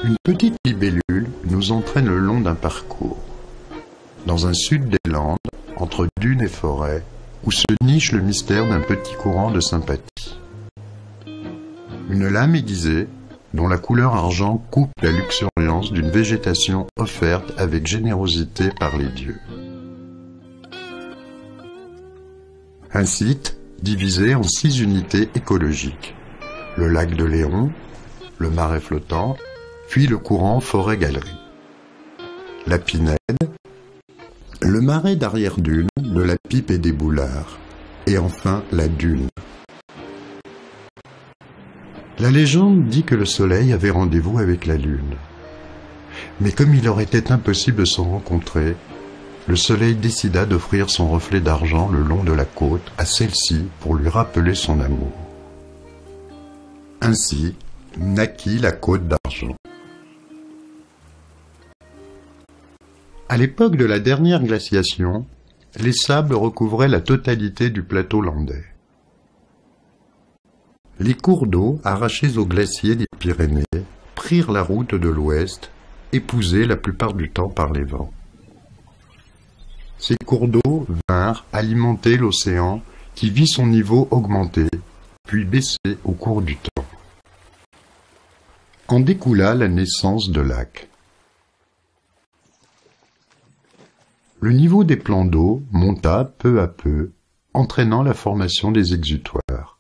Une petite libellule nous entraîne le long d'un parcours. Dans un sud des Landes, entre dunes et forêts, où se niche le mystère d'un petit courant de sympathie. Une lame aiguisée, dont la couleur argent coupe la luxuriance d'une végétation offerte avec générosité par les dieux. Un site divisé en 6 unités écologiques. Le lac de Léon, le marais flottant, puis le courant forêt-galerie. La Pinède, le marais d'arrière-dune, de la Pipe et des Boulards, et enfin la dune. La légende dit que le soleil avait rendez-vous avec la lune. Mais comme il aurait été impossible de s'en rencontrer, le soleil décida d'offrir son reflet d'argent le long de la côte à celle-ci pour lui rappeler son amour. Ainsi naquit la Côte d'Argent. À l'époque de la dernière glaciation, les sables recouvraient la totalité du plateau landais. Les cours d'eau, arrachés aux glaciers des Pyrénées, prirent la route de l'ouest, épousés la plupart du temps par les vents. Ces cours d'eau vinrent alimenter l'océan qui vit son niveau augmenter, puis baisser au cours du temps. En découla la naissance de lacs. Le niveau des plans d'eau monta peu à peu, entraînant la formation des exutoires.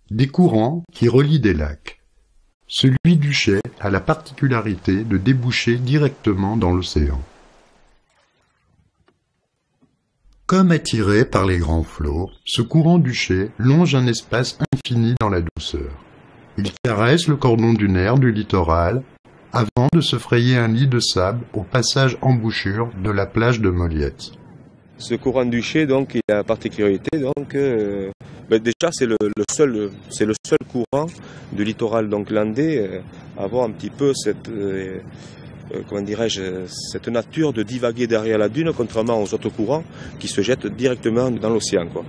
Des courants qui relient des lacs. Celui du Chet a la particularité de déboucher directement dans l'océan. Comme attiré par les grands flots, ce courant du Chet longe un espace infini dans la douceur. Il caresse le cordon dunaire du littoral avant de se frayer un lit de sable au passage embouchure de la plage de Moliette. Ce courant du Chet, donc, il a la particularité, donc, déjà c'est le seul courant du littoral donc landais à avoir un petit peu cette, comment dirais-je, cette nature de divaguer derrière la dune, contrairement aux autres courants qui se jettent directement dans l'océan, quoi.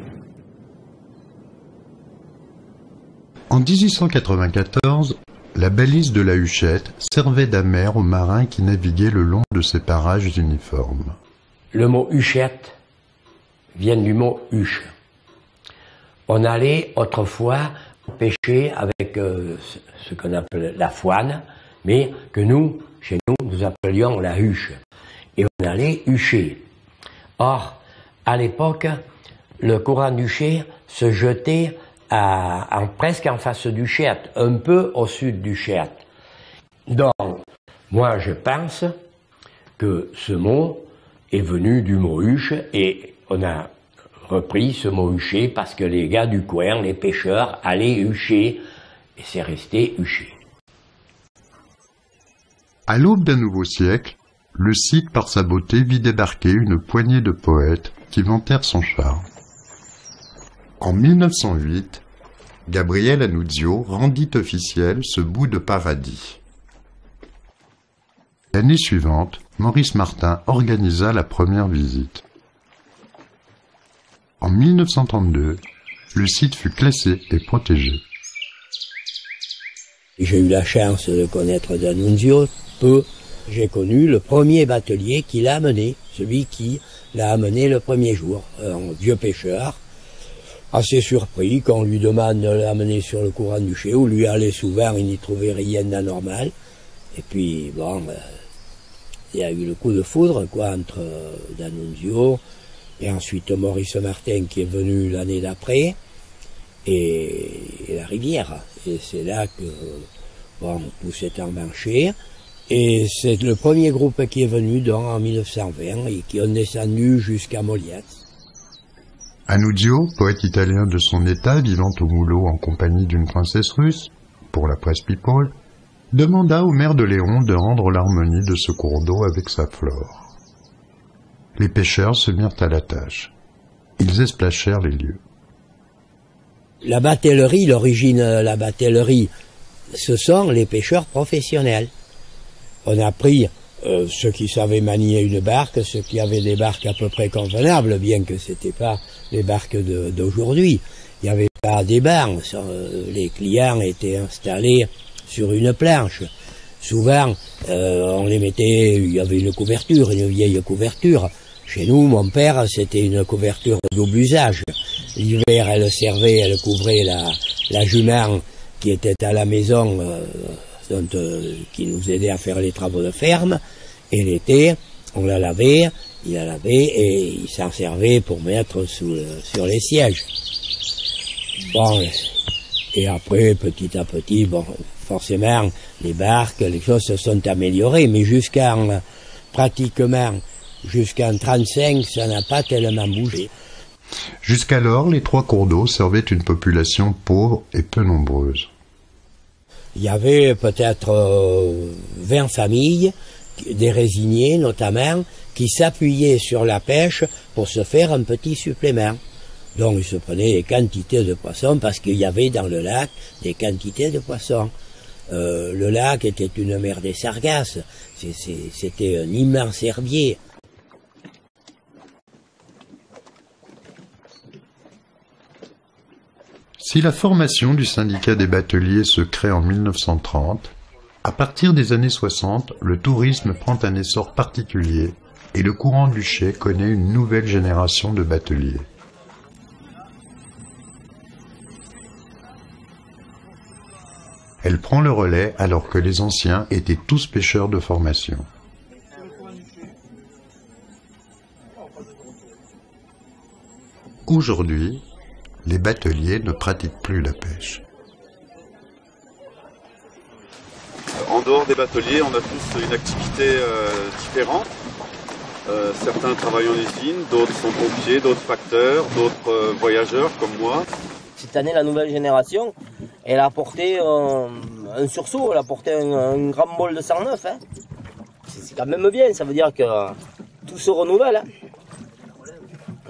En 1894, la balise de la Huchette servait d'amer aux marins qui naviguaient le long de ces parages uniformes. Le mot Huchette vient du mot huche. On allait autrefois pêcher avec ce qu'on appelle la fouane, mais que nous, chez nous appelions la huche. Et on allait hucher. Or, à l'époque, le courant du Chet se jetait presque en face du Chet, un peu au sud du Chet. Donc, moi je pense que ce mot est venu du mot huche et on a repris ce mot hucher parce que les gars du coin, les pêcheurs, allaient hucher et c'est resté hucher. À l'aube d'un nouveau siècle, le site par sa beauté vit débarquer une poignée de poètes qui vantèrent son charme. En 1908, Gabriel Annunzio rendit officiel ce bout de paradis. L'année suivante, Maurice Martin organisa la première visite. En 1932, le site fut classé et protégé. J'ai eu la chance de connaître d'Annunzio peu. J'ai connu le premier batelier qui l'a amené, celui qui l'a amené le premier jour, un vieux pêcheur, assez surpris qu'on lui demande de l'amener sur le courant du Chet, où lui allait souvent, il n'y trouvait rien d'anormal. Et puis, bon, il y a eu le coup de foudre, quoi, entre d'Annunzio et ensuite Maurice Martin qui est venu l'année d'après, et la rivière. Et c'est là que, bon, tout s'est emmanché. Et c'est le premier groupe qui est venu en 1920 et qui ont descendu jusqu'à Moliette. Annunzio, poète italien de son état, vivant au Moulot en compagnie d'une princesse russe, pour la presse People, demanda au maire de Léon de rendre l'harmonie de ce cours d'eau avec sa flore. Les pêcheurs se mirent à la tâche. Ils esplachèrent les lieux. La batellerie, l'origine de la batellerie, ce sont les pêcheurs professionnels. On a pris ceux qui savaient manier une barque, ceux qui avaient des barques à peu près convenables, bien que c'était pas les barques d'aujourd'hui. Il n'y avait pas des bancs, les clients étaient installés sur une planche. Souvent, on les mettait, il y avait une couverture, une vieille couverture. Chez nous, mon père, c'était une couverture double usage. L'hiver, elle servait, elle couvrait la jument qui était à la maison, qui nous aidait à faire les travaux de ferme. Et l'été, on la lavait, il la lavait et il s'en servait pour mettre sur les sièges. Bon, et après, petit à petit, bon, forcément, les barques, les choses se sont améliorées, mais pratiquement jusqu'en 35, ça n'a pas tellement bougé. Jusqu'alors, les 3 cours d'eau servaient une population pauvre et peu nombreuse. Il y avait peut-être 20 familles, des résiniers notamment, qui s'appuyaient sur la pêche pour se faire un petit supplément. Donc ils se prenaient des quantités de poissons parce qu'il y avait dans le lac des quantités de poissons. Le lac était une mer des sargasses, c'était un immense herbier. Si la formation du syndicat des bateliers se crée en 1930, à partir des années 60, le tourisme prend un essor particulier et le courant du Chet connaît une nouvelle génération de bateliers. Elle prend le relais alors que les anciens étaient tous pêcheurs de formation. Aujourd'hui, les bateliers ne pratiquent plus la pêche. En dehors des bateliers, on a tous une activité différente. Certains travaillent en usine, d'autres sont pompiers, d'autres facteurs, d'autres voyageurs comme moi. Cette année, la nouvelle génération, elle a apporté un sursaut, elle a apporté un grand bol de 109. Hein. C'est quand même bien, ça veut dire que tout se renouvelle. Hein.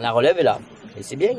La relève est là, et c'est bien.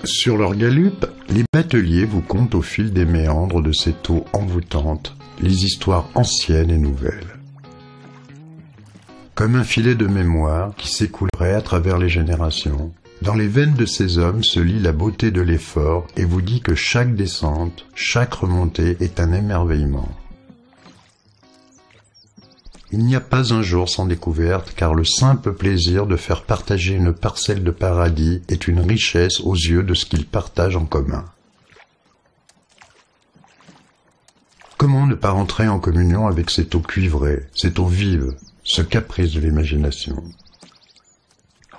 Sur leur galupe, les bateliers vous content au fil des méandres de cette eau envoûtante les histoires anciennes et nouvelles. Comme un filet de mémoire qui s'écoulerait à travers les générations, dans les veines de ces hommes se lit la beauté de l'effort et vous dit que chaque descente, chaque remontée est un émerveillement. Il n'y a pas un jour sans découverte, car le simple plaisir de faire partager une parcelle de paradis est une richesse aux yeux de ce qu'ils partagent en commun. Comment ne pas rentrer en communion avec cette eau cuivrée, cette eau vive, ce caprice de l'imagination?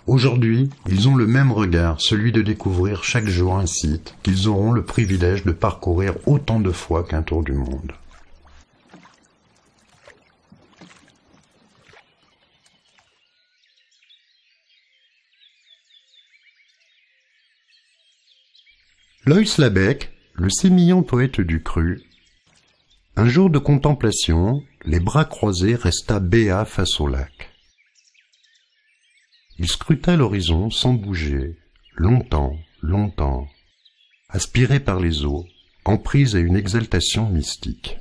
Aujourd'hui, ils ont le même regard, celui de découvrir chaque jour un site qu'ils auront le privilège de parcourir autant de fois qu'un tour du monde. Loïs Labec, le sémillant poète du cru, un jour de contemplation, les bras croisés, resta béat face au lac. Il scruta l'horizon sans bouger, longtemps, longtemps, aspiré par les eaux, en prise à une exaltation mystique.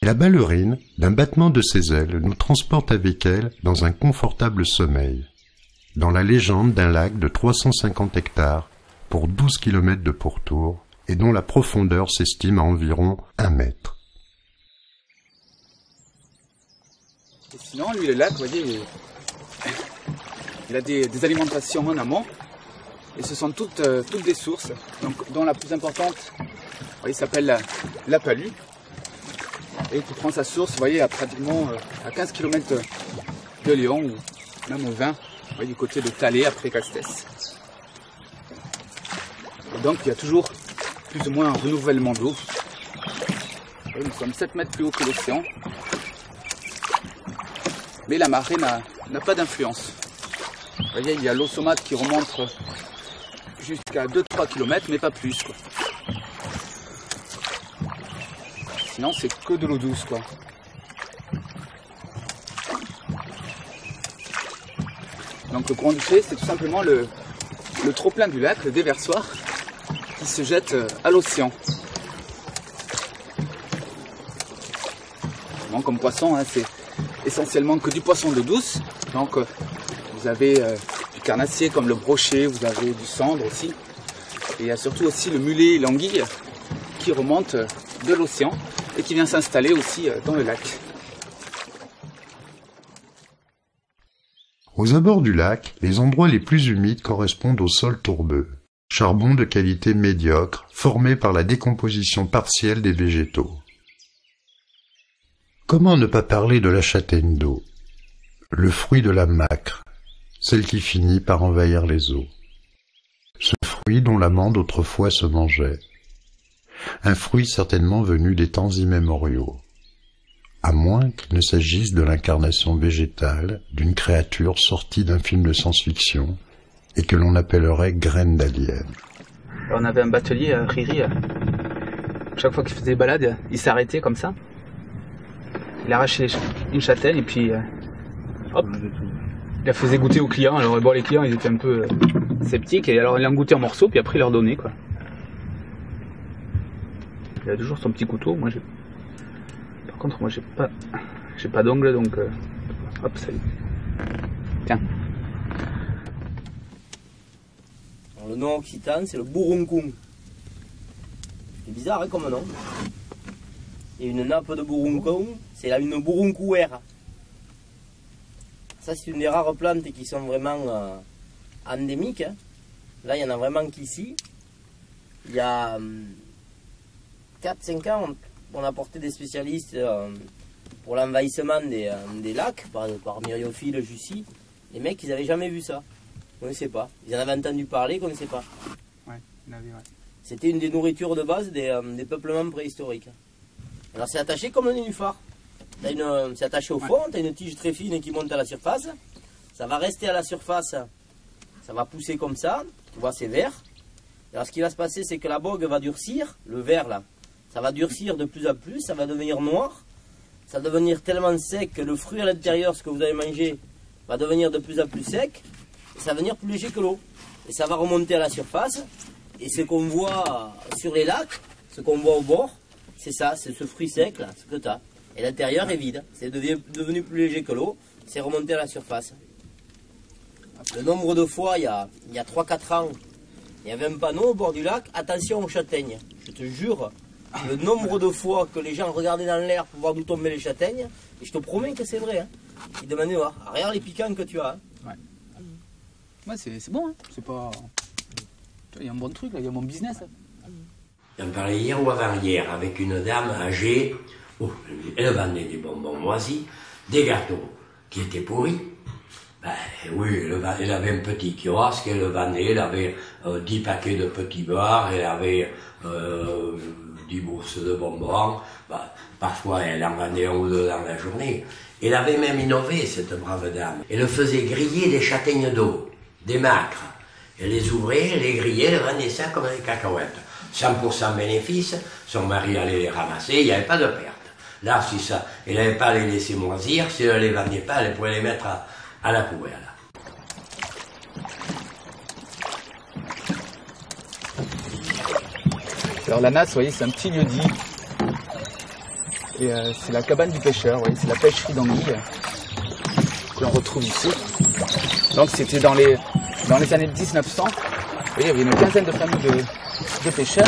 La ballerine, d'un battement de ses ailes, nous transporte avec elle dans un confortable sommeil, dans la légende d'un lac de 350 hectares pour 12 km de pourtour et dont la profondeur s'estime à environ 1 mètre. Et sinon, lui, le lac, vous voyez, il a des alimentations en amont et ce sont toutes des sources, donc, dont la plus importante, vous voyez, s'appelle la Palue et qui prend sa source, vous voyez, à pratiquement à 15 km de Lyon ou même au 20. Vous voyez, du côté de Talé, après Castès. Et donc, il y a toujours plus ou moins un renouvellement d'eau. Nous sommes 7 mètres plus haut que l'océan. Mais la marée n'a pas d'influence. Vous voyez, il y a l'eau saumâtre qui remonte jusqu'à 2-3 km, mais pas plus, quoi. Sinon, c'est que de l'eau douce, quoi. Donc le courant du Cher, c'est tout simplement le trop-plein du lac, le déversoir, qui se jette à l'océan. Comme poisson, hein, c'est essentiellement que du poisson d'eau douce. Donc vous avez du carnassier comme le brochet, vous avez du cendre aussi. Et il y a surtout aussi le mulet et l'anguille qui remontent de l'océan et qui vient s'installer aussi dans le lac. Aux abords du lac, les endroits les plus humides correspondent au sol tourbeux, charbon de qualité médiocre formé par la décomposition partielle des végétaux. Comment ne pas parler de la châtaigne d'eau, le fruit de la macre, celle qui finit par envahir les eaux. Ce fruit dont l'amande autrefois se mangeait. Un fruit certainement venu des temps immémoriaux, à moins qu'il ne s'agisse de l'incarnation végétale d'une créature sortie d'un film de science-fiction et que l'on appellerait graine d'alien. On avait un batelier, Riri, chaque fois qu'il faisait des balades, il s'arrêtait comme ça. Il arrachait une châtaigne et puis hop, il la faisait goûter aux clients. Alors bon, les clients ils étaient un peu sceptiques et alors il en goûtait en morceaux puis après il leur donnait, quoi. Il a toujours son petit couteau. Par contre moi j'ai pas d'ongles, donc hop, ça y est. Tiens. Alors, le nom occitan c'est le bourruncum. C'est bizarre, hein, comme nom. Et une nappe de bourruncum, c'est là une bourruncouère. Ça, c'est une des rares plantes qui sont vraiment endémiques. Hein. Là, il y en a vraiment qu'ici. Il y a 4-5 ans, on a porté des spécialistes pour l'envahissement des lacs, par Myriophile, Jussie. Les mecs, ils n'avaient jamais vu ça. On ne sait pas. Ils en avaient entendu parler, qu'on ne sait pas. Ouais, ouais. C'était une des nourritures de base des peuplements préhistoriques. Alors c'est attaché comme un nénuphar. C'est attaché au fond, tu as une tige très fine qui monte à la surface. Ça va rester à la surface, ça va pousser comme ça. Tu vois, c'est vert. Alors ce qui va se passer, c'est que la bogue va durcir, le vert là, ça va durcir de plus en plus, ça va devenir noir. Ça va devenir tellement sec que le fruit à l'intérieur, ce que vous avez mangé, va devenir de plus en plus sec. Et ça va devenir plus léger que l'eau. Et ça va remonter à la surface. Et ce qu'on voit sur les lacs, ce qu'on voit au bord, c'est ça, c'est ce fruit sec là, ce que tu as. Et l'intérieur est vide. C'est devenu plus léger que l'eau, c'est remonté à la surface. Le nombre de fois, il y a 3-4 ans, il y avait un panneau au bord du lac, attention aux châtaignes. Je te jure, le nombre de fois que les gens regardaient dans l'air pour voir d'où tombaient les châtaignes, et je te promets que c'est vrai. Hein. Ils demandaient, regarde les piquants que tu as. Hein. Ouais. Ouais, c'est bon, hein. C'est pas... Il y a un bon truc, là. Il y a un bon business. Hein. J'en parlais hier ou avant-hier avec une dame âgée. Oh, elle vendait des bonbons moisis, des gâteaux qui étaient pourris. Ben oui, elle avait un petit kiosque, elle vendait, elle avait 10 paquets de petits beurres, elle avait 10 bourses de bonbons. Ben, parfois, elle en vendait 1 ou 2 dans la journée. Elle avait même innové, cette brave dame. Elle faisait griller des châtaignes d'eau, des macres. Elle les ouvrait, elle les grillait, elle vendait ça comme des cacahuètes. 100% bénéfice, son mari allait les ramasser, il n'y avait pas de perte. Là, si ça, elle n'avait pas à les laisser moisir, si elle ne les vendait pas, elle pouvait les mettre à la poubelle. Alors la nasse, vous voyez, c'est un petit lieu-dit. Et c'est la cabane du pêcheur, vous voyez, c'est la pêcherie d'anguilles que l'on retrouve ici. Donc c'était dans les années 1900, vous voyez, il y avait une quinzaine de familles de pêcheurs.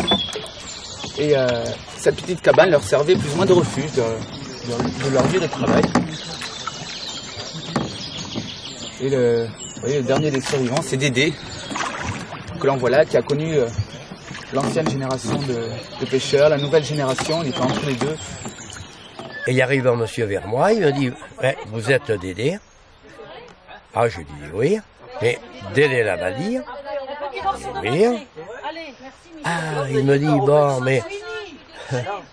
Et cette petite cabane leur servait plus ou moins de refuge de leur lieu de travail. Et vous voyez, le dernier des survivants, c'est Dédé, que l'on voit là, qui a connu l'ancienne génération de pêcheurs, la nouvelle génération, il était entre les deux. Et il arrive un monsieur vers moi, il me dit, vous êtes Dédé? Ah, je dis oui. Mais Dédé la va dire. Oui. Ah, il me dit, bon, mais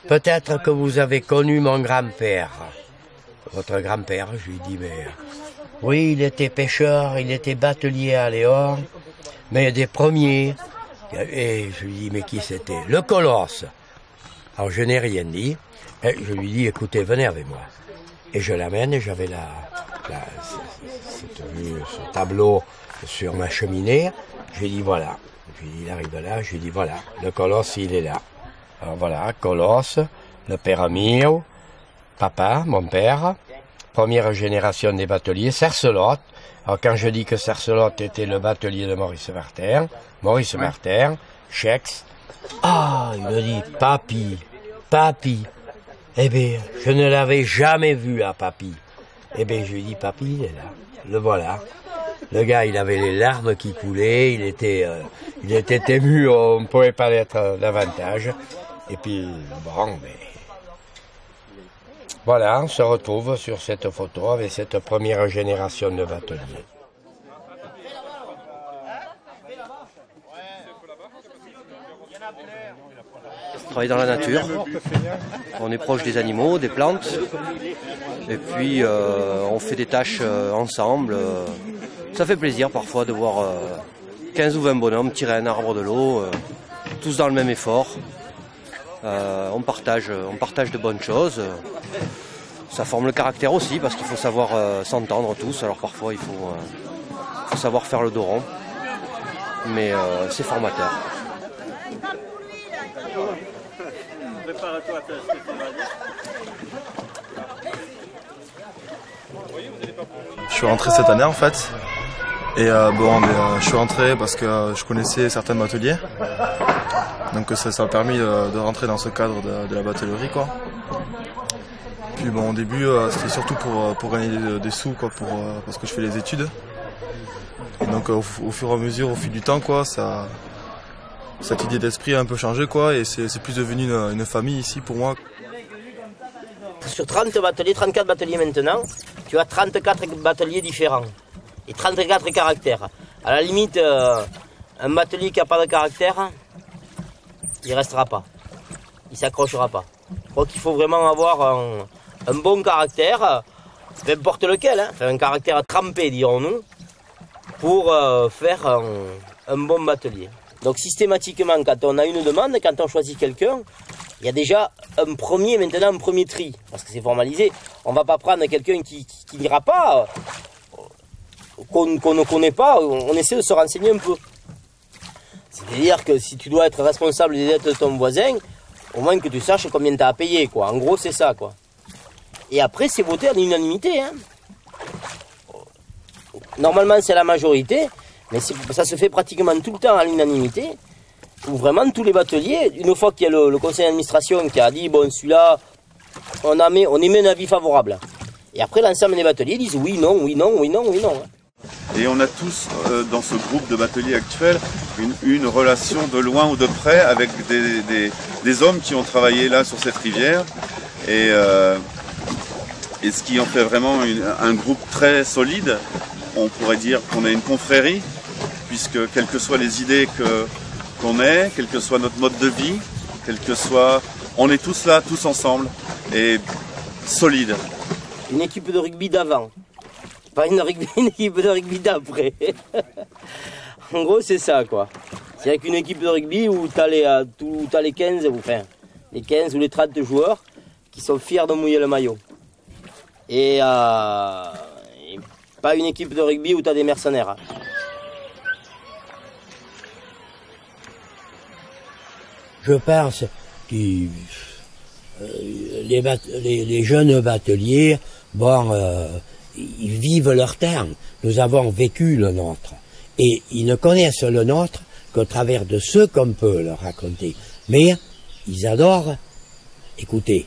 peut-être que vous avez connu mon grand-père. Votre grand-père, je lui dis, mais Oui, il était pêcheur, il était batelier à Léor, mais des premiers. Et je lui dis, mais qui c'était? Le Colosse. Alors je n'ai rien dit. Et je lui dis, écoutez, venez avec moi. Et je l'amène, et j'avais ce tableau sur ma cheminée. Je lui dis, voilà. Je lui dis, il arrive là, je lui dis, voilà, le Colosse, il est là. Alors voilà, Colosse, le père Amir, papa, mon père, première génération des bateliers, Cercelotte. Alors quand je dis que Cercelotte était le batelier de Maurice Martin, Chex, il me dit, papy. Eh bien, je ne l'avais jamais vu à papy. Eh bien, je lui dis, papy, il est là, le voilà. Le gars, il avait les larmes qui coulaient, il était ému, on ne pouvait pas l'être davantage. Et puis, bon, mais... Voilà, on se retrouve sur cette photo avec cette première génération de bateliers. On travaille dans la nature, on est proche des animaux, des plantes, et puis on fait des tâches ensemble. Ça fait plaisir parfois de voir 15 ou 20 bonhommes tirer un arbre de l'eau, tous dans le même effort. On partage de bonnes choses. Ça forme le caractère aussi, parce qu'il faut savoir s'entendre tous. Alors parfois il faut savoir faire le dos rond, mais c'est formateur. Je suis rentré cette année en fait. Et je suis rentré parce que je connaissais certains bateliers. Donc ça m'a permis de rentrer dans ce cadre de la batellerie, quoi. Puis bon, au début c'était surtout pour gagner des sous, quoi, parce que je fais les études. Et donc au fur et à mesure, au fil du temps, quoi, cette idée d'esprit a un peu changé, quoi, et c'est plus devenu une famille ici pour moi. Sur 30 bateliers, 34 bateliers maintenant, tu as 34 bateliers différents et 34 caractères. À la limite, un batelier qui n'a pas de caractère, il ne restera pas, il ne s'accrochera pas. Je crois qu'il faut vraiment avoir un bon caractère, peu importe lequel, hein, enfin, un caractère trempé, dirons-nous, pour faire un bon batelier. Donc systématiquement, quand on a une demande, quand on choisit quelqu'un, il y a déjà un premier tri, parce que c'est formalisé. On ne va pas prendre quelqu'un qui n'ira pas, qu'on ne connaît pas, on essaie de se renseigner un peu. C'est-à-dire que si tu dois être responsable des dettes de ton voisin, au moins que tu saches combien tu as à payer, quoi. En gros, c'est ça, quoi. Et après, c'est voté à l'unanimité, hein. Normalement, c'est la majorité, mais ça se fait pratiquement tout le temps à l'unanimité, où vraiment tous les bateliers, une fois qu'il y a le conseil d'administration qui a dit, bon, celui-là, on émet un avis favorable. Et après, l'ensemble des bateliers disent oui, non, oui, non, oui, non, oui, non. Et on a tous, dans ce groupe de bateliers actuel, une relation de loin ou de près avec des hommes qui ont travaillé là sur cette rivière. Et ce qui en fait vraiment un groupe très solide. On pourrait dire qu'on a une confrérie, puisque quelles que soient les idées qu'on ait, quel que soit notre mode de vie, on est tous là, tous ensemble, et solides. Une équipe de rugby d'avant, pas une équipe de rugby d'après. En gros, c'est ça, quoi. C'est avec une équipe de rugby où tu as les 15, enfin, les 15 ou les 30 joueurs qui sont fiers de mouiller le maillot. Et pas une équipe de rugby où tu as des mercenaires. Je pense que les jeunes bateliers, ils vivent leur terme. Nous avons vécu le nôtre. Et ils ne connaissent le nôtre qu'au travers de ce qu'on peut leur raconter. Mais ils adorent écouter.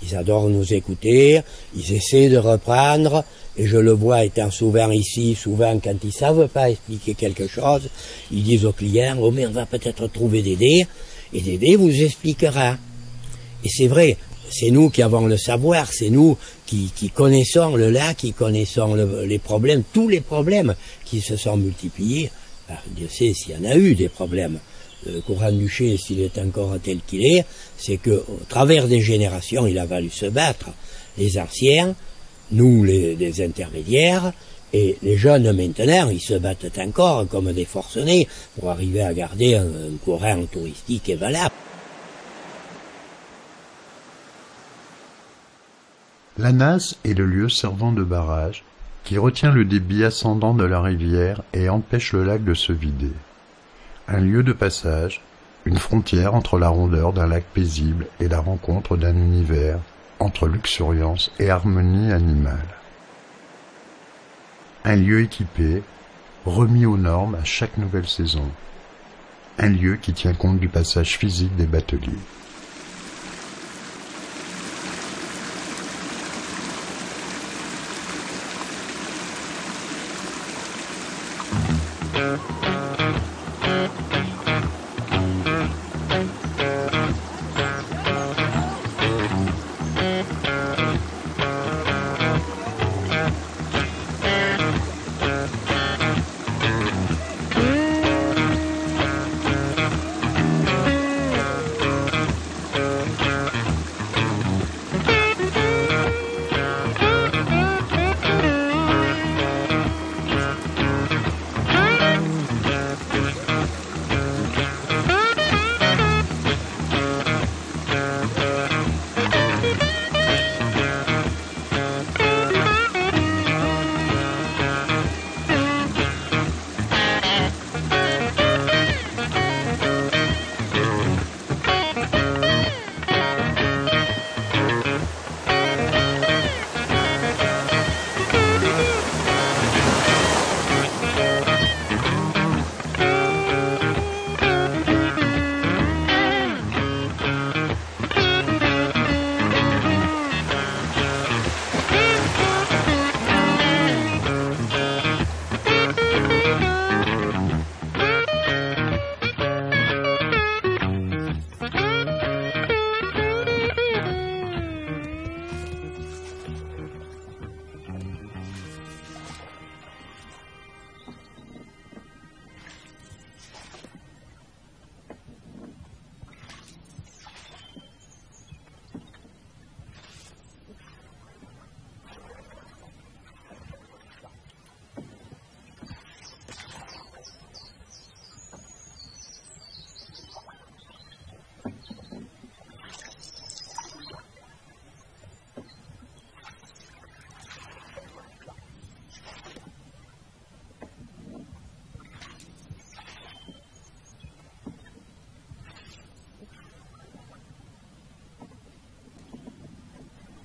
Ils adorent nous écouter, ils essaient de reprendre, et je le vois étant souvent ici, souvent quand ils ne savent pas expliquer quelque chose, ils disent aux clients, oh mais on va peut-être trouver Dédé, et Dédé vous expliquera. Et c'est vrai, c'est nous qui avons le savoir, c'est nous qui connaissons le lac, qui connaissons les problèmes, tous les problèmes qui se sont multipliés. Alors, Dieu sait s'il y en a eu des problèmes. Le courant du Cher, s'il est encore tel qu'il est, c'est qu'au travers des générations, il a fallu se battre. Les anciens, nous les intermédiaires, et les jeunes maintenant, ils se battent encore comme des forcenés pour arriver à garder un courant touristique et valable. La nasse est le lieu servant de barrage qui retient le débit ascendant de la rivière et empêche le lac de se vider. Un lieu de passage, une frontière entre la rondeur d'un lac paisible et la rencontre d'un univers entre luxuriance et harmonie animale. Un lieu équipé, remis aux normes à chaque nouvelle saison. Un lieu qui tient compte du passage physique des bateliers.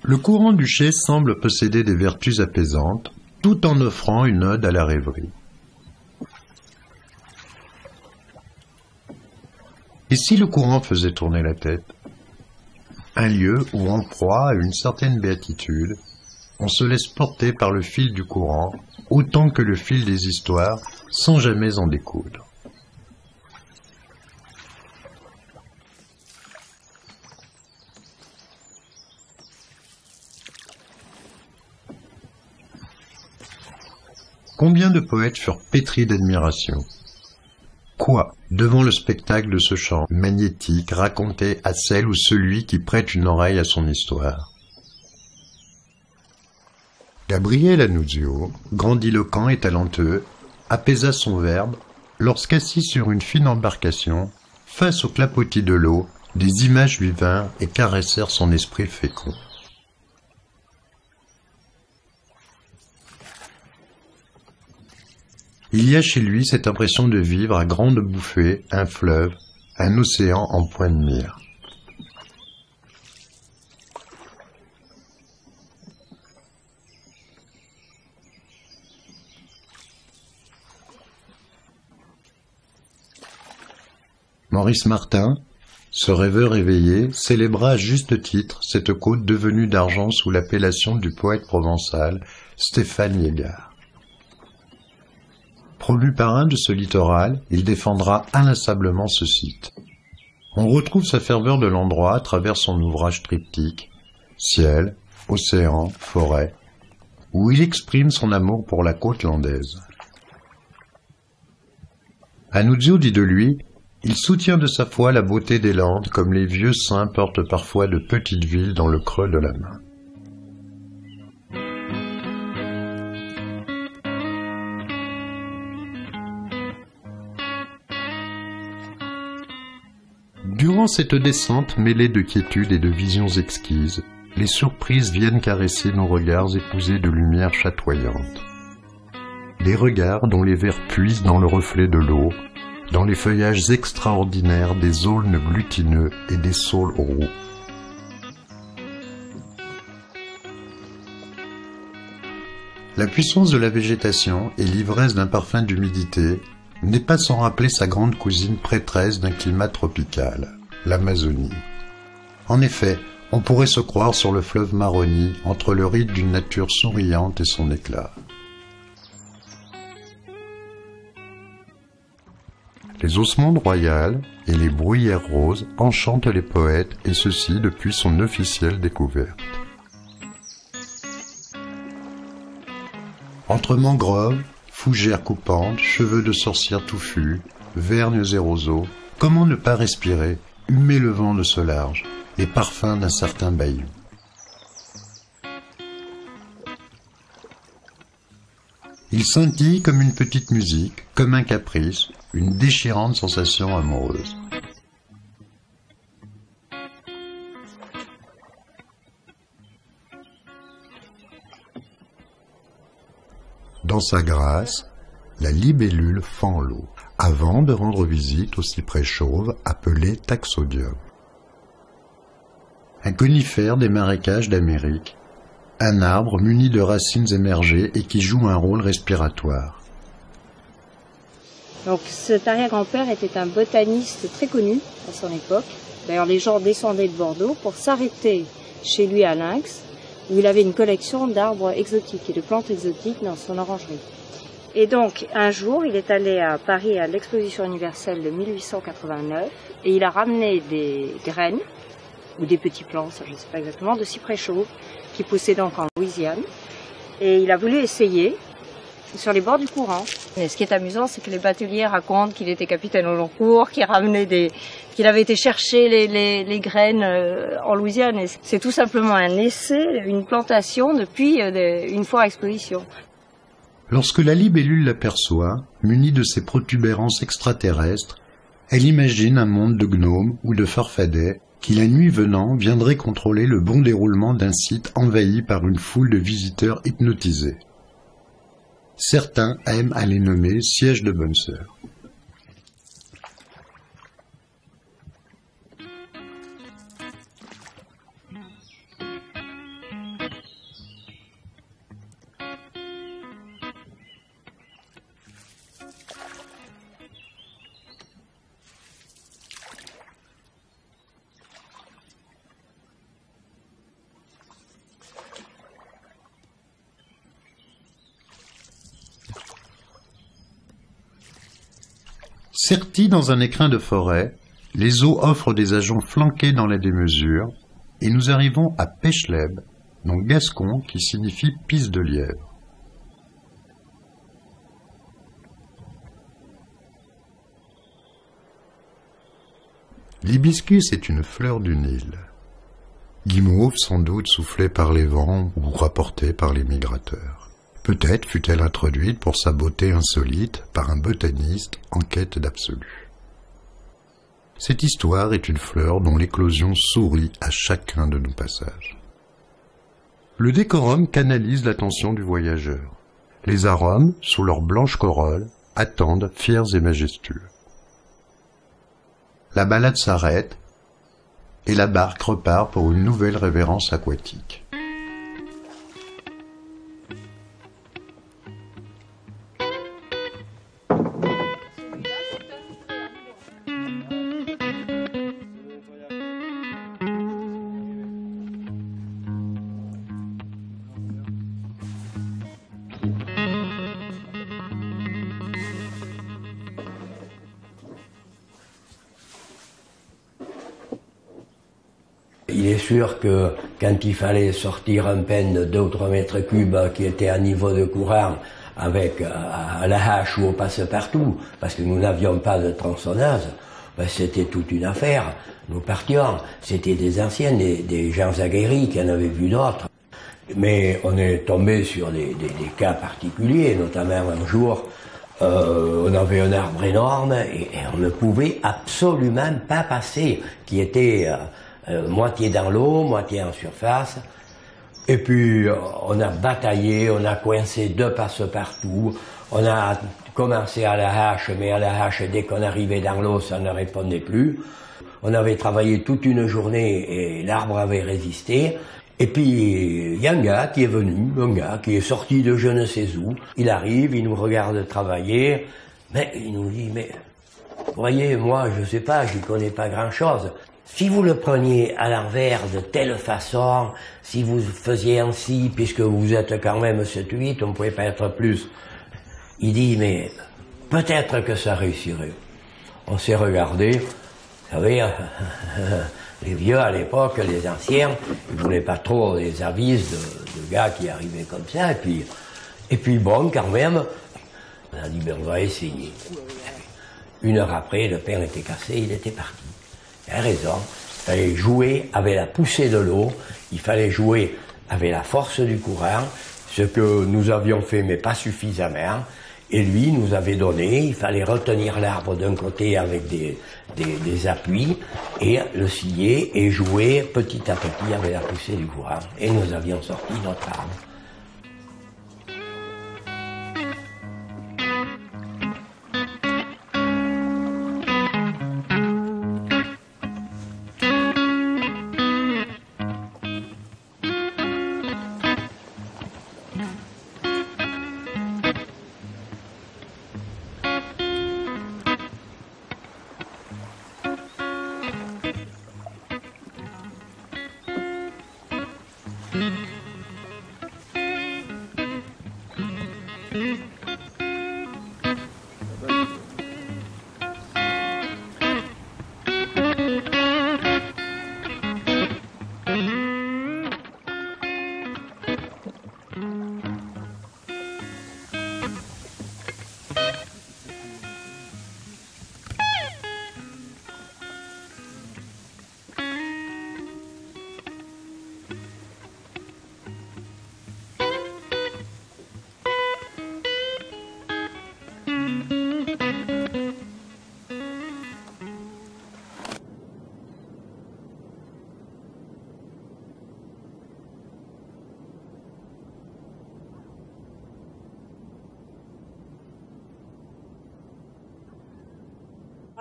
Le courant du Cher semble posséder des vertus apaisantes, tout en offrant une ode à la rêverie. Et si le courant faisait tourner la tête? Un lieu où, en proie à une certaine béatitude, on se laisse porter par le fil du courant, autant que le fil des histoires, sans jamais en découdre. Combien de poètes furent pétris d'admiration? Quoi, devant le spectacle de ce chant magnétique, raconté à celle ou celui qui prête une oreille à son histoire? Gabriel Annunzio, grandiloquent et talentueux, apaisa son verbe lorsqu'assis sur une fine embarcation, face au clapotis de l'eau, des images lui vinrent et caressèrent son esprit fécond. Il y a chez lui cette impression de vivre à grandes bouffées un fleuve, un océan en point de mire. Maurice Martin, ce rêveur éveillé, célébra à juste titre cette côte devenue d'argent sous l'appellation du poète provençal Stéphane Yégard. Promu parrain de ce littoral, il défendra inlassablement ce site. On retrouve sa ferveur de l'endroit à travers son ouvrage triptyque « Ciel, océan, forêt », où il exprime son amour pour la côte landaise. Annunzio dit de lui « Il soutient de sa foi la beauté des Landes comme les vieux saints portent parfois de petites villes dans le creux de la main. » Durant cette descente mêlée de quiétude et de visions exquises, les surprises viennent caresser nos regards épousés de lumière chatoyante. Des regards dont les vers puisent dans le reflet de l'eau, dans les feuillages extraordinaires des aulnes glutineux et des saules roux. La puissance de la végétation et l'ivresse d'un parfum d'humidité n'est pas sans rappeler sa grande cousine prêtresse d'un climat tropical, l'Amazonie. En effet, on pourrait se croire sur le fleuve Maroni, entre le rite d'une nature souriante et son éclat. Les osmondes royales et les bruyères roses enchantent les poètes, et ceci depuis son officielle découverte. Entre mangroves, fougères coupantes, cheveux de sorcières touffus, vergnes et roseaux, comment ne pas respirer, humer le vent de ce large, les parfums d'un certain bayou. Il scintille comme une petite musique, comme un caprice, une déchirante sensation amoureuse. Dans sa grâce, la libellule fend l'eau, avant de rendre visite au cyprès chauve appelé taxodium. Un conifère des marécages d'Amérique, un arbre muni de racines émergées et qui joue un rôle respiratoire. Donc cet arrière-grand-père était un botaniste très connu à son époque. D'ailleurs les gens descendaient de Bordeaux pour s'arrêter chez lui à Lynx, où il avait une collection d'arbres exotiques et de plantes exotiques dans son orangerie. Et donc un jour il est allé à Paris à l'exposition universelle de 1889 et il a ramené des graines ou des petits plants, ça je ne sais pas exactement, de cyprès chauve qui poussaient donc en Louisiane. Et il a voulu essayer sur les bords du courant. Et ce qui est amusant, c'est que les bateliers racontent qu'il était capitaine au long cours, qu'il avait été chercher les graines en Louisiane. Et c'est tout simplement un essai, une plantation depuis une foire exposition. Lorsque la libellule l'aperçoit, munie de ses protubérances extraterrestres, elle imagine un monde de gnomes ou de farfadets qui, la nuit venant, viendrait contrôler le bon déroulement d'un site envahi par une foule de visiteurs hypnotisés. Certains aiment à les nommer sièges de bonne sœur. Sertis dans un écrin de forêt, les eaux offrent des ajoncs flanqués dans la démesure, et nous arrivons à Pechleb, donc gascon qui signifie pisse de lièvre. L'hibiscus est une fleur du Nil. Guimauve sans doute soufflée par les vents ou rapportée par les migrateurs. Peut-être fut-elle introduite pour sa beauté insolite par un botaniste en quête d'absolu. Cette histoire est une fleur dont l'éclosion sourit à chacun de nos passages. Le décorum canalise l'attention du voyageur. Les arômes, sous leur blanche corolle, attendent fiers et majestueux. La balade s'arrête et la barque repart pour une nouvelle révérence aquatique. Il est sûr que quand il fallait sortir un pen de 2 ou 3 mètres cubes qui était à niveau de courant avec à la hache ou au passe-partout, parce que nous n'avions pas de tronçonneuse, ben c'était toute une affaire. Nous partions, c'était des anciens, des gens aguerris qui en avaient vu d'autres. Mais on est tombé sur des cas particuliers, notamment un jour, On avait un arbre énorme et on ne pouvait absolument pas passer, qui était moitié dans l'eau, moitié en surface. Et puis on a bataillé, on a coincé 2 passe-partout, on a commencé à la hache, mais à la hache, dès qu'on arrivait dans l'eau, ça ne répondait plus. On avait travaillé toute une journée et l'arbre avait résisté. Et puis, il y a un gars qui est venu, un gars qui est sorti de je ne sais où. Il arrive, il nous regarde travailler, mais il nous dit, mais, vous voyez, moi, je sais pas, j'y connais pas grand-chose. Si vous le preniez à l'envers de telle façon, si vous faisiez ainsi, puisque vous êtes quand même 7-8, on ne pouvait pas être plus. Il dit, mais peut-être que ça réussirait. On s'est regardé, vous savez, les vieux à l'époque, les anciens, ils ne voulaient pas trop les avises de gars qui arrivaient comme ça. Et puis bon, quand même, on a dit, ben, on va essayer. 1 heure après, le père était cassé, il était parti. Il a raison, il fallait jouer avec la poussée de l'eau, il fallait jouer avec la force du courant, ce que nous avions fait, mais pas suffisamment. Et lui nous avait donné, il fallait retenir l'arbre d'un côté avec des appuis et le scier et jouer petit à petit avec la poussée du courant. Et nous avions sorti notre arbre.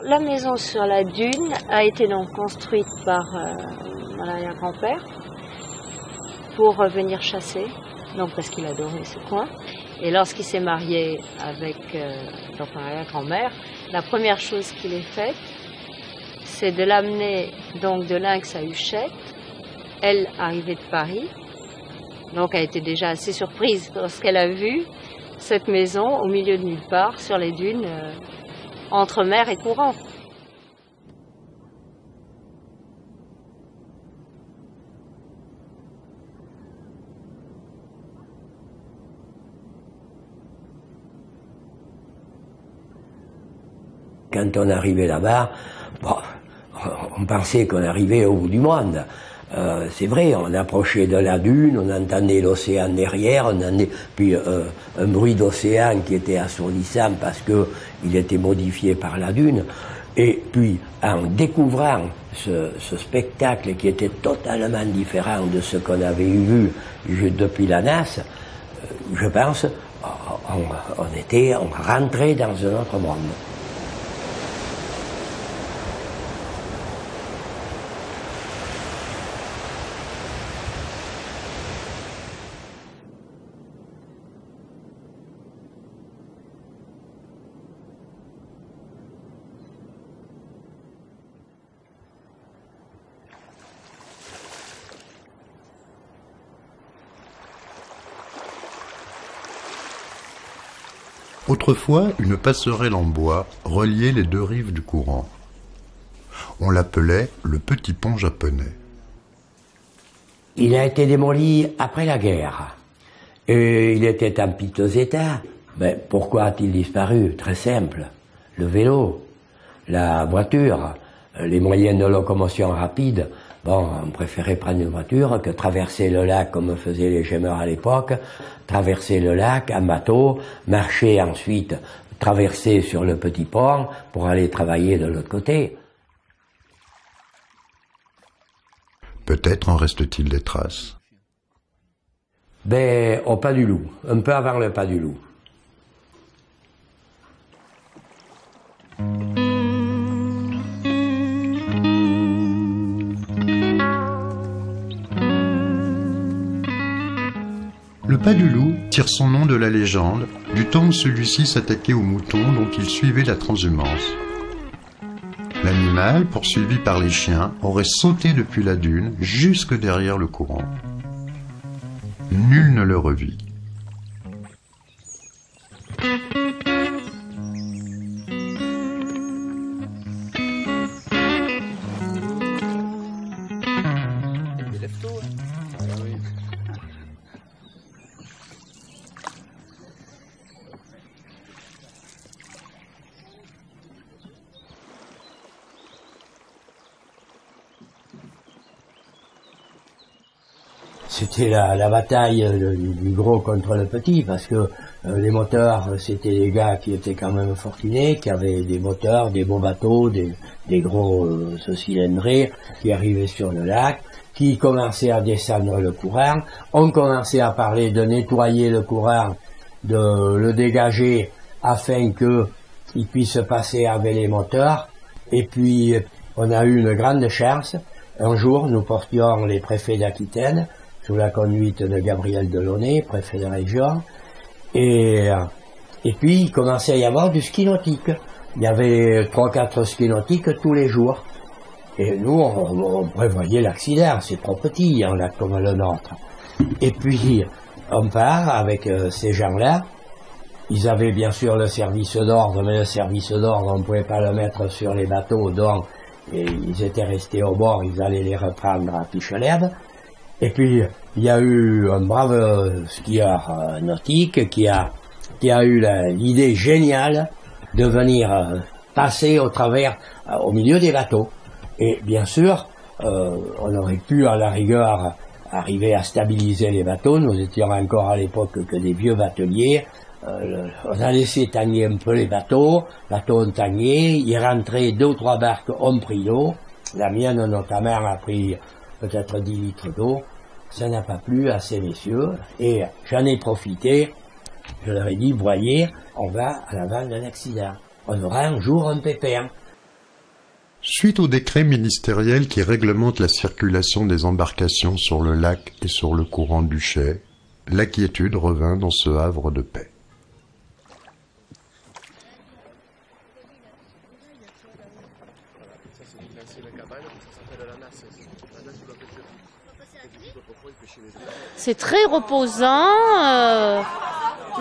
La maison sur la dune a été donc construite par mon arrière-grand-père pour venir chasser, donc parce qu'il adorait ce coin. Et lorsqu'il s'est marié avec donc mon arrière-grand-mère, la première chose qu'il ait faite, c'est de l'amener donc de Lynx à Huchette. Elle arrivait de Paris, donc elle était déjà assez surprise lorsqu'elle a vu cette maison au milieu de nulle part sur les dunes. Entre mer et courant. Quand on arrivait là-bas, bon, on pensait qu'on arrivait au bout du monde. C'est vrai, on approchait de la dune, on entendait l'océan derrière, on entendait puis un bruit d'océan qui était assourdissant parce qu'il était modifié par la dune. Et puis, en découvrant ce spectacle qui était totalement différent de ce qu'on avait vu depuis la NAS, je pense, on rentrait dans un autre monde. Autrefois, une passerelle en bois reliait les 2 rives du courant. On l'appelait le petit pont japonais. Il a été démoli après la guerre. Et il était en piteux état. Mais pourquoi a-t-il disparu? Très simple. Le vélo, la voiture, les moyens de locomotion rapide. Bon, on préférait prendre une voiture que traverser le lac comme faisaient les gémeurs à l'époque, traverser le lac en bateau, marcher ensuite traverser sur le petit port pour aller travailler de l'autre côté. Peut-être en reste-t-il des traces. Ben, au Pas du Loup, un peu avant le Pas du Loup. Le Pas du Loup tire son nom de la légende, du temps où celui-ci s'attaquait aux moutons dont il suivait la transhumance. L'animal, poursuivi par les chiens, aurait sauté depuis la dune jusque derrière le courant. Nul ne le revit. C'était la bataille du gros contre le petit, parce que les moteurs, c'était des gars qui étaient quand même fortunés, qui avaient des moteurs, des beaux bateaux, des gros cylindrés, qui arrivaient sur le lac, qui commençaient à descendre le courant. On commençait à parler de nettoyer le courant, de le dégager, afin qu'il puisse passer avec les moteurs. Et puis, on a eu une grande chance. Un jour, nous portions les préfets d'Aquitaine, sous la conduite de Gabriel Delaunay, préfet de région, et puis il commençait à y avoir du ski nautique. Il y avait 3-4 skis nautiques tous les jours. Et nous, on prévoyait l'accident, c'est trop petit, un lac comme le nôtre. Et puis, on part avec ces gens-là. Ils avaient bien sûr le service d'ordre, mais le service d'ordre, on ne pouvait pas le mettre sur les bateaux, donc ils étaient restés au bord, ils allaient les reprendre à Pichelède. Et puis, il y a eu un brave skieur nautique qui a eu l'idée géniale de venir passer au milieu des bateaux. Et bien sûr, on aurait pu à la rigueur arriver à stabiliser les bateaux. Nous étions encore à l'époque que des vieux bateliers. On a laissé tanguer un peu les bateaux ont tangué, il rentrait 2 ou 3 barques ont pris l'eau. La mienne notamment a pris peut-être 10 litres d'eau. Ça n'a pas plu à ces messieurs, et j'en ai profité. Je leur ai dit, voyez, on va à l'avant d'un accident. On aura un jour un pépin. Suite au décret ministériel qui réglemente la circulation des embarcations sur le lac et sur le courant du Chet, la quiétude revint dans ce havre de paix. C'est très reposant,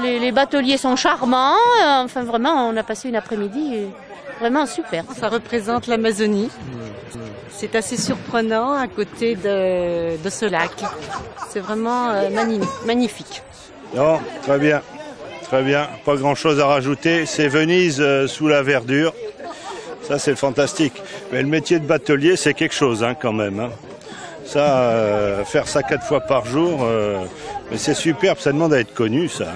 les bateliers sont charmants, enfin vraiment on a passé une après-midi vraiment super. Ça représente l'Amazonie, c'est assez surprenant à côté de ce lac, c'est vraiment magnifique. Non, très bien, pas grand chose à rajouter, c'est Venise sous la verdure, ça c'est fantastique, mais le métier de batelier c'est quelque chose quand même. Ça, faire ça 4 fois par jour, mais c'est superbe, ça demande à être connu, ça.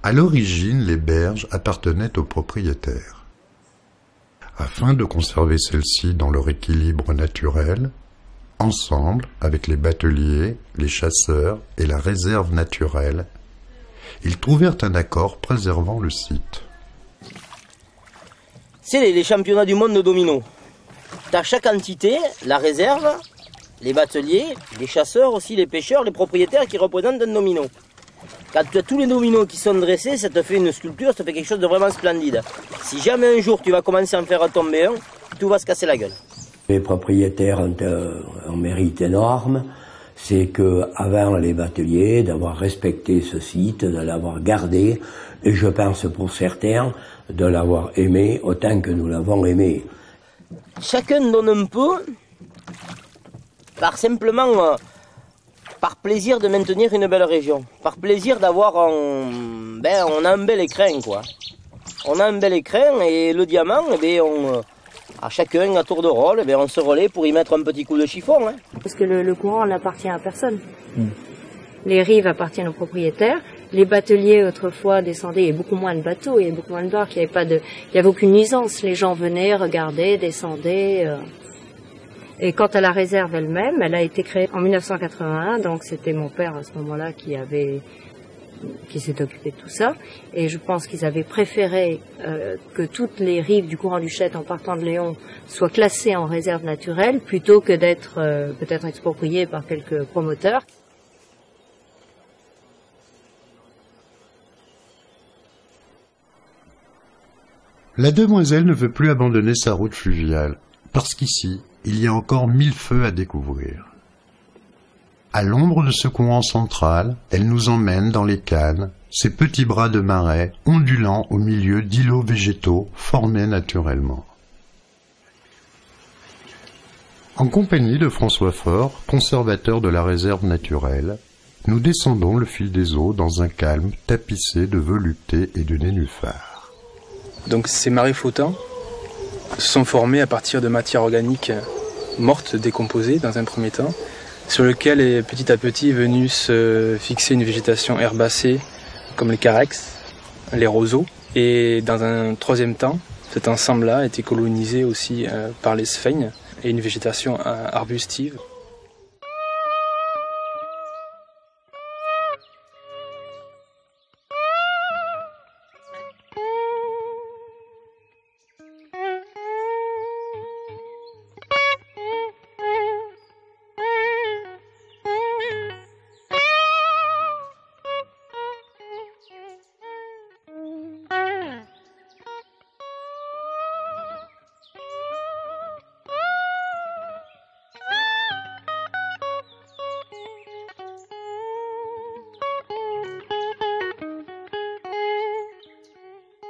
À l'origine, les berges appartenaient aux propriétaires. Afin de conserver celles-ci dans leur équilibre naturel, ensemble avec les bateliers, les chasseurs et la réserve naturelle, ils trouvèrent un accord préservant le site. C'est les championnats du monde de domino. Tu as chaque entité, la réserve, les bateliers, les chasseurs aussi, les pêcheurs, les propriétaires qui représentent un domino. Quand tu as tous les dominos qui sont dressés, ça te fait une sculpture, ça te fait quelque chose de vraiment splendide. Si jamais un jour tu vas commencer à en faire tomber un, tout va se casser la gueule. Les propriétaires ont un mérite énorme, c'est que avant les bateliers, d'avoir respecté ce site, de l'avoir gardé, et je pense pour certains, de l'avoir aimé autant que nous l'avons aimé. chacun donne un peu par simplement par plaisir de maintenir une belle région, par plaisir d'avoir on a un bel écrin quoi. On a un bel écrin et le diamant, à chacun à tour de rôle, on se relaie pour y mettre un petit coup de chiffon. Hein. Parce que le courant n'appartient à personne. Les rives appartiennent aux propriétaires. Les bateliers autrefois descendaient, il y avait beaucoup moins de bateaux, il y avait beaucoup moins de barques, il n'y avait aucune nuisance. Les gens venaient, regardaient, descendaient. Et quant à la réserve elle-même, elle a été créée en 1981, donc c'était mon père à ce moment-là qui s'est occupé de tout ça. Et je pense qu'ils avaient préféré que toutes les rives du courant du Chet en partant de Léon soient classées en réserve naturelle plutôt que d'être peut-être expropriées par quelques promoteurs. La demoiselle ne veut plus abandonner sa route fluviale, parce qu'ici, il y a encore 1000 feux à découvrir. À l'ombre de ce courant central, elle nous emmène dans les cannes, ces petits bras de marais ondulant au milieu d'îlots végétaux formés naturellement. En compagnie de François Faure, conservateur de la réserve naturelle, nous descendons le fil des eaux dans un calme tapissé de voluptés et de nénuphars. Donc ces marais flottants se sont formés à partir de matières organiques mortes, décomposées dans un premier temps, sur lequel petit à petit est venue se fixer une végétation herbacée comme les carex, les roseaux. Et dans un troisième temps, cet ensemble-là a été colonisé aussi par les sphènes et une végétation arbustive.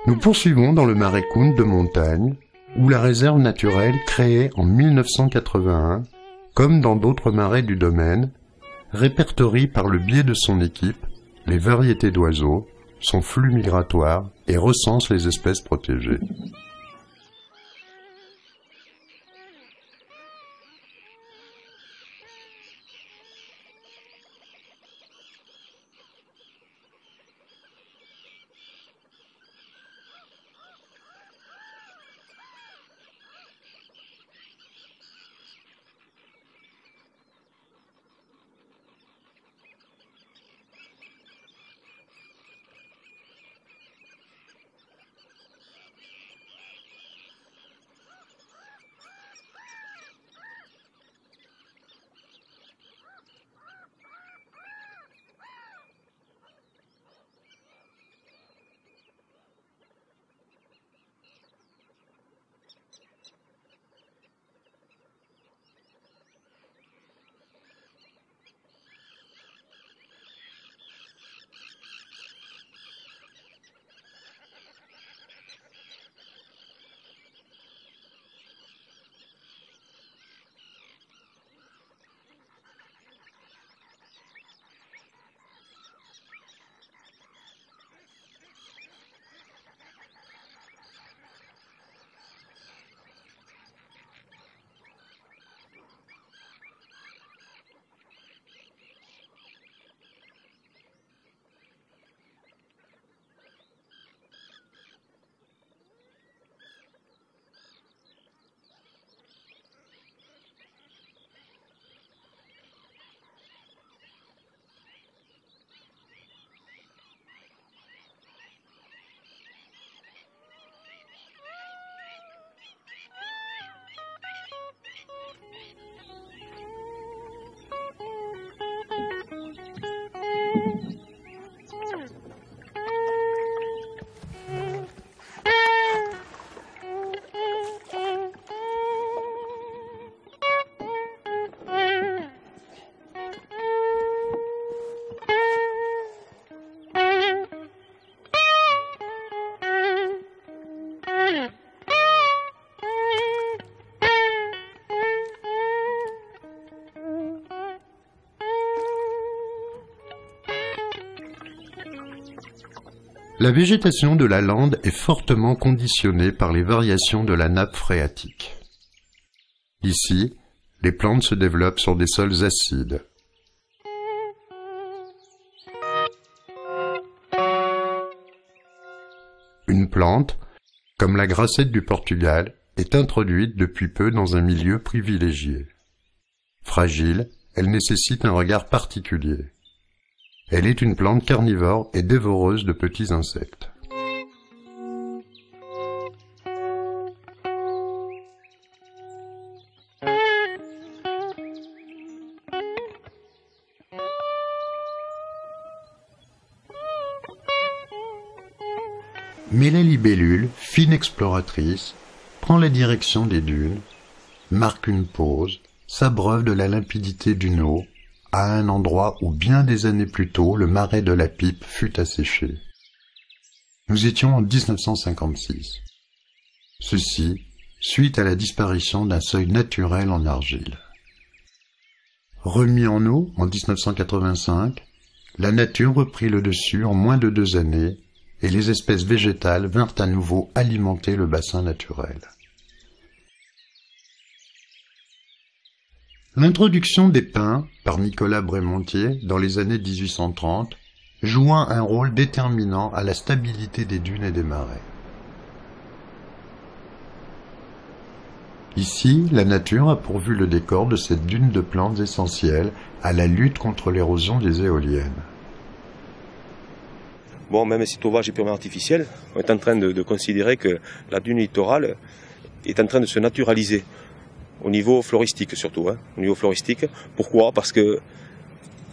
Nous poursuivons dans le marais Koun de montagne, où la réserve naturelle créée en 1981, comme dans d'autres marais du domaine, répertorie par le biais de son équipe les variétés d'oiseaux, son flux migratoire et recense les espèces protégées. La végétation de la lande est fortement conditionnée par les variations de la nappe phréatique. Ici, les plantes se développent sur des sols acides. Une plante, comme la grassette du Portugal, est introduite depuis peu dans un milieu privilégié. Fragile, elle nécessite un regard particulier. Elle est une plante carnivore et dévoreuse de petits insectes. Mais la libellule, fine exploratrice, prend la direction des dunes, marque une pause, s'abreuve de la limpidité d'une eau, à un endroit où bien des années plus tôt le marais de la Pipe fut asséché. Nous étions en 1956. Ceci, suite à la disparition d'un seuil naturel en argile. Remis en eau en 1985, la nature reprit le dessus en moins de 2 années et les espèces végétales vinrent à nouveau alimenter le bassin naturel. L'introduction des pins par Nicolas Brémontier dans les années 1830 joua un rôle déterminant à la stabilité des dunes et des marais. Ici, la nature a pourvu le décor de cette dune de plantes essentielles à la lutte contre l'érosion des éoliennes. Bon, même si sauvage et purement artificiel, on est en train de considérer que la dune littorale est en train de se naturaliser. Au niveau floristique surtout, au niveau floristique. Pourquoi? Parce que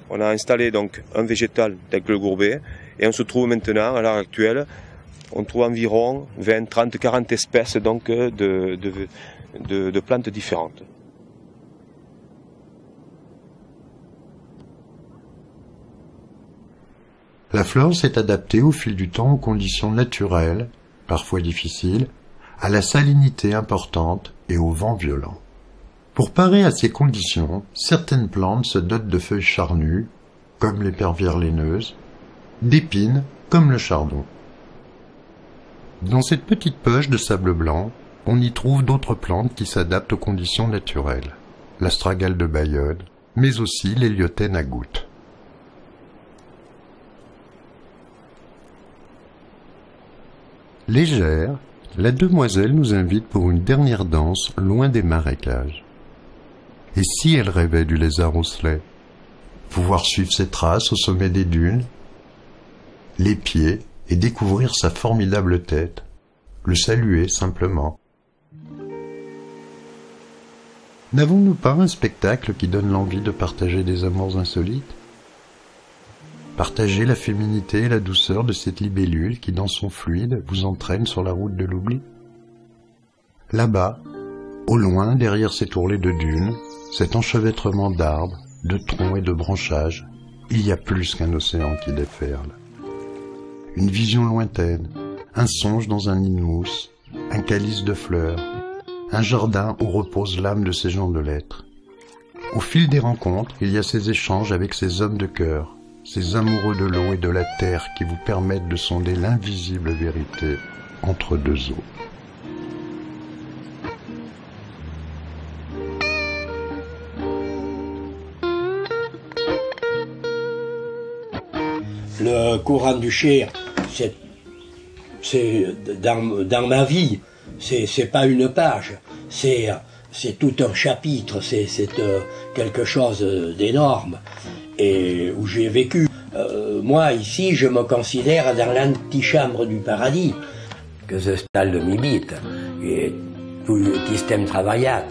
on a installé donc un végétal tel que le gourbet et on se trouve maintenant, à l'heure actuelle, on trouve environ 20, 30, 40 espèces donc de plantes différentes. La flore s'est adaptée au fil du temps aux conditions naturelles, parfois difficiles, à la salinité importante et au vent violent. Pour parer à ces conditions, certaines plantes se dotent de feuilles charnues, comme l'épervière laineuse, d'épines, comme le chardon. Dans cette petite poche de sable blanc, on y trouve d'autres plantes qui s'adaptent aux conditions naturelles, l'astragale de Bayonne, mais aussi l'héliotène à gouttes. Légère, la demoiselle nous invite pour une dernière danse loin des marécages. Et si elle rêvait du lézard osselet? Pouvoir suivre ses traces au sommet des dunes, les pieds et découvrir sa formidable tête, le saluer simplement. N'avons-nous pas un spectacle qui donne l'envie de partager des amours insolites? Partager la féminité et la douceur de cette libellule qui, dans son fluide, vous entraîne sur la route de l'oubli? Là-bas, au loin, derrière ces tourlets de dunes, cet enchevêtrement d'arbres, de troncs et de branchages, il y a plus qu'un océan qui déferle. Une vision lointaine, un songe dans un nid de mousse, un calice de fleurs, un jardin où repose l'âme de ces gens de lettres. Au fil des rencontres, il y a ces échanges avec ces hommes de cœur, ces amoureux de l'eau et de la terre qui vous permettent de sonder l'invisible vérité entre deux eaux. Le courant du Cher, c'est dans ma vie, c'est pas une page, c'est tout un chapitre, c'est quelque chose d'énorme et où j'ai vécu. Moi ici, je me considère dans l'antichambre du paradis, que ce stade de m'habite et tout le système travaillable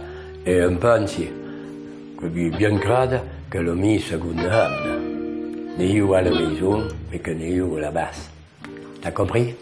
et un pensi que bien crade que le mis seconde âme. Ni à la maison, mais que ni à la basse. T'as compris?